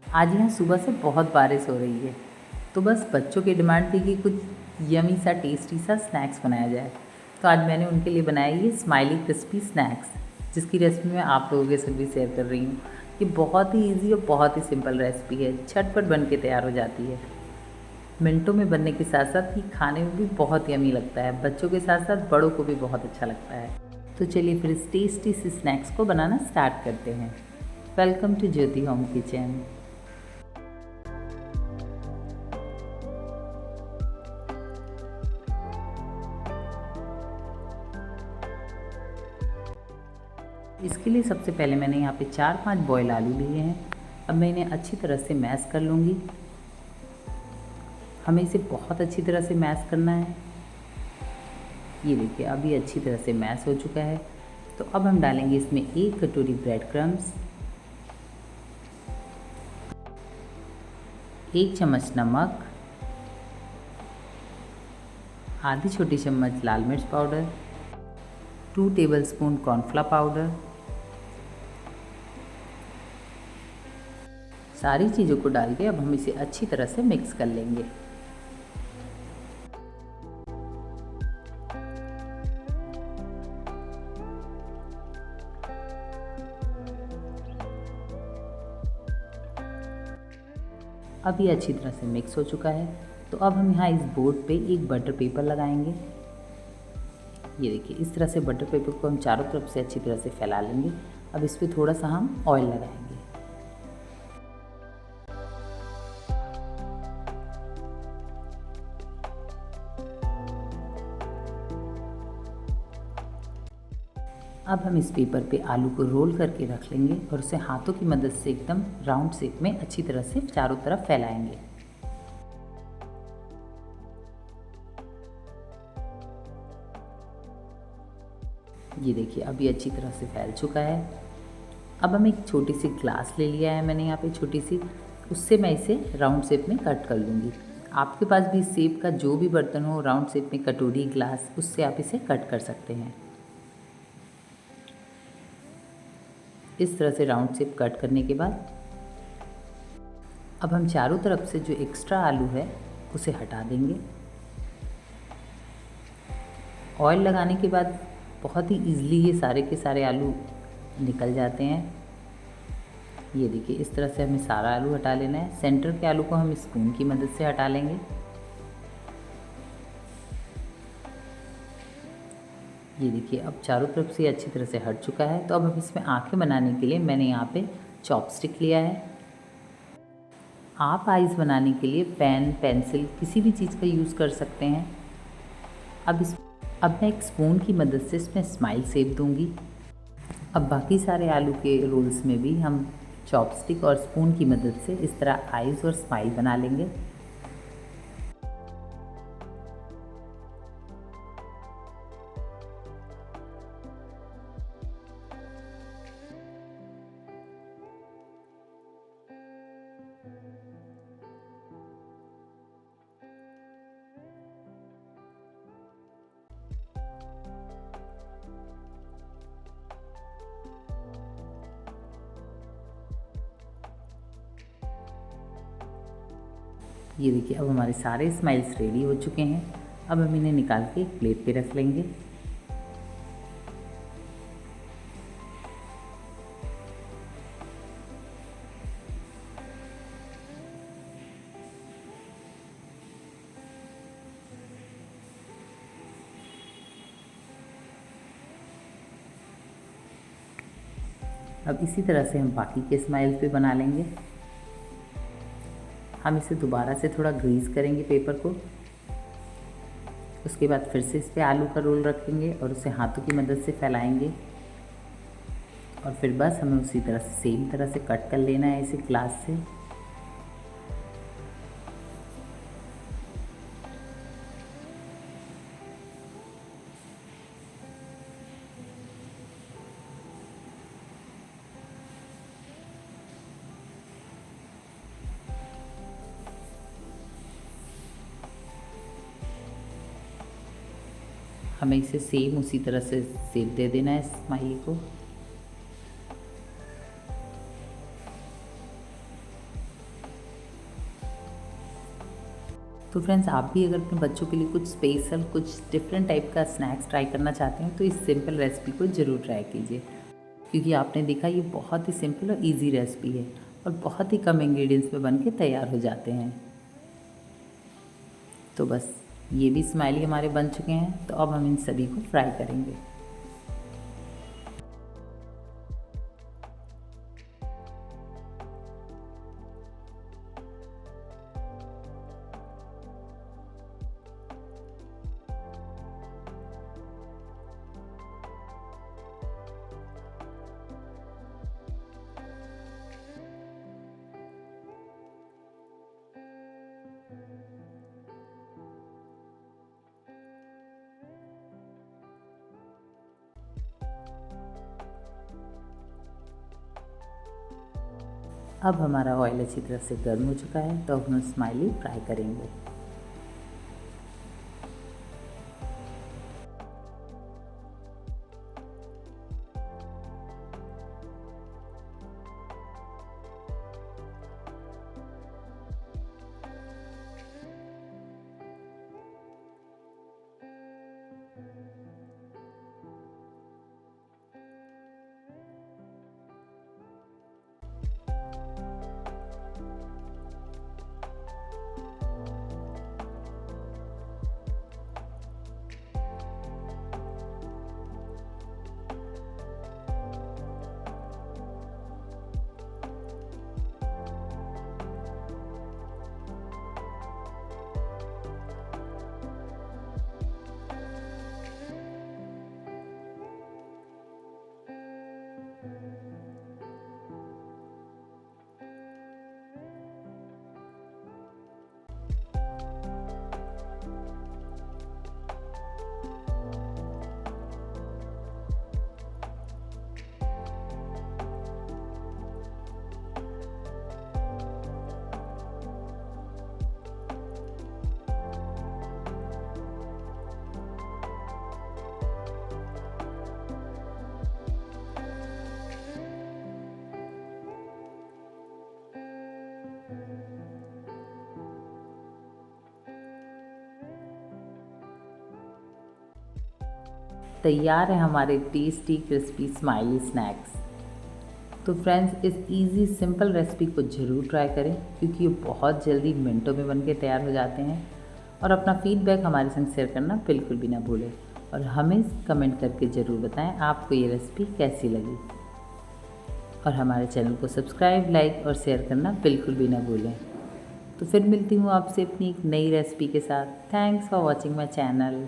आज यहाँ सुबह से बहुत बारिश हो रही है, तो बस बच्चों की डिमांड थी कि कुछ यमी सा टेस्टी सा स्नैक्स बनाया जाए। तो आज मैंने उनके लिए बनाया ये स्माइली क्रिस्पी स्नैक्स, जिसकी रेसिपी मैं आप लोगों के साथ भी शेयर कर रही हूँ। ये बहुत ही ईजी और बहुत ही सिंपल रेसिपी है, झटपट बन के तैयार हो जाती है। मिनटों में बनने के साथ साथ ये खाने में भी बहुत यमी लगता है, बच्चों के साथ साथ बड़ों को भी बहुत अच्छा लगता है। तो चलिए फिर इस टेस्टी सी स्नैक्स को बनाना स्टार्ट करते हैं। Welcome to Jyoti home kitchen. इसके लिए सबसे पहले मैंने यहाँ पे 4-5 बॉयल आलू लिए हैं। अब मैं इन्हें अच्छी तरह से मैश कर लूँगी। हमें इसे बहुत अच्छी तरह से मैश करना है। ये देखिए अब ये अच्छी तरह से मैश हो चुका है। तो अब हम डालेंगे इसमें 1 कटोरी ब्रेड क्रम्स, 1 चम्मच नमक, आधी छोटी चम्मच लाल मिर्च पाउडर, 2 टेबलस्पून कॉर्नफ्लोर पाउडर। सारी चीज़ों को डाल के अब हम इसे अच्छी तरह से मिक्स कर लेंगे। अब ये अच्छी तरह से मिक्स हो चुका है। तो अब हम यहाँ इस बोर्ड पे एक बटर पेपर लगाएंगे। ये देखिए इस तरह से बटर पेपर को हम चारों तरफ से अच्छी तरह से फैला लेंगे। अब इस पर थोड़ा सा हम ऑयल लगाएंगे। अब हम इस पेपर पे आलू को रोल करके रख लेंगे और उसे हाथों की मदद से एकदम राउंड शेप में अच्छी तरह से चारों तरफ फैलाएंगे। ये देखिए अब ये अच्छी तरह से फैल चुका है। अब हम एक छोटी सी ग्लास ले लिया है मैंने यहाँ पे छोटी सी, उससे मैं इसे राउंड शेप में कट कर लूँगी। आपके पास भी इस शेप का जो भी बर्तन हो राउंड शेप में, कटोरी, ग्लास, उससे आप इसे कट कर सकते हैं। इस तरह से राउंड शेप कट करने के बाद अब हम चारों तरफ से जो एक्स्ट्रा आलू है उसे हटा देंगे। ऑयल लगाने के बाद बहुत ही ईज़िली ये सारे के सारे आलू निकल जाते हैं। ये देखिए इस तरह से हमें सारा आलू हटा लेना है। सेंटर के आलू को हम स्पून की मदद से हटा लेंगे। ये देखिए अब चारों तरफ से अच्छी तरह से हट चुका है। तो अब हम इसमें आँखें बनाने के लिए मैंने यहाँ पे चॉपस्टिक लिया है। आप आइज़ बनाने के लिए पेन, पेंसिल, किसी भी चीज़ का यूज़ कर सकते हैं। अब मैं एक स्पून की मदद से इसमें स्माइल शेप दूंगी। अब बाकी सारे आलू के रोल्स में भी हम चॉपस्टिक और स्पून की मदद से इस तरह आइज़ और स्माइल बना लेंगे। ये देखिए अब हमारे सारे स्माइल्स रेडी हो चुके हैं। अब हम इन्हें निकाल के एक प्लेट पे रख लेंगे। अब इसी तरह से हम बाकी के स्माइल्स भी बना लेंगे। हम इसे दोबारा से थोड़ा ग्रीस करेंगे पेपर को। उसके बाद फिर से इस पर आलू का रोल रखेंगे और उसे हाथों की मदद से फैलाएंगे। और फिर बस हमें उसी तरह से सेम तरह से कट कर लेना है इसे ग्लास से। हमें इसे सेम उसी तरह से शेप दे देना है स्माइली को। तो फ्रेंड्स, आप भी अगर अपने बच्चों के लिए कुछ स्पेशल, कुछ डिफरेंट टाइप का स्नैक्स ट्राई करना चाहते हैं तो इस सिंपल रेसिपी को ज़रूर ट्राई कीजिए, क्योंकि आपने देखा ये बहुत ही सिंपल और इजी रेसिपी है और बहुत ही कम इंग्रेडिएंट्स में बन के तैयार हो जाते हैं। तो बस ये भी स्माइली हमारे बन चुके हैं, तो अब हम इन सभी को फ्राई करेंगे। अब हमारा ऑयल अच्छी तरह से गर्म हो चुका है, तो अब हम स्माइली फ्राई करेंगे। तैयार है हमारे टेस्टी क्रिस्पी स्माइली स्नैक्स। तो फ्रेंड्स, इस इजी सिंपल रेसिपी को ज़रूर ट्राई करें, क्योंकि ये बहुत जल्दी मिनटों में बन के तैयार हो जाते हैं। और अपना फीडबैक हमारे संग शेयर करना बिल्कुल भी ना भूलें, और हमें कमेंट करके ज़रूर बताएं आपको ये रेसिपी कैसी लगी। और हमारे चैनल को सब्सक्राइब, लाइक और शेयर करना बिल्कुल भी ना भूलें। तो फिर मिलती हूँ आपसे अपनी एक नई रेसिपी के साथ। Thanks for watching my channel.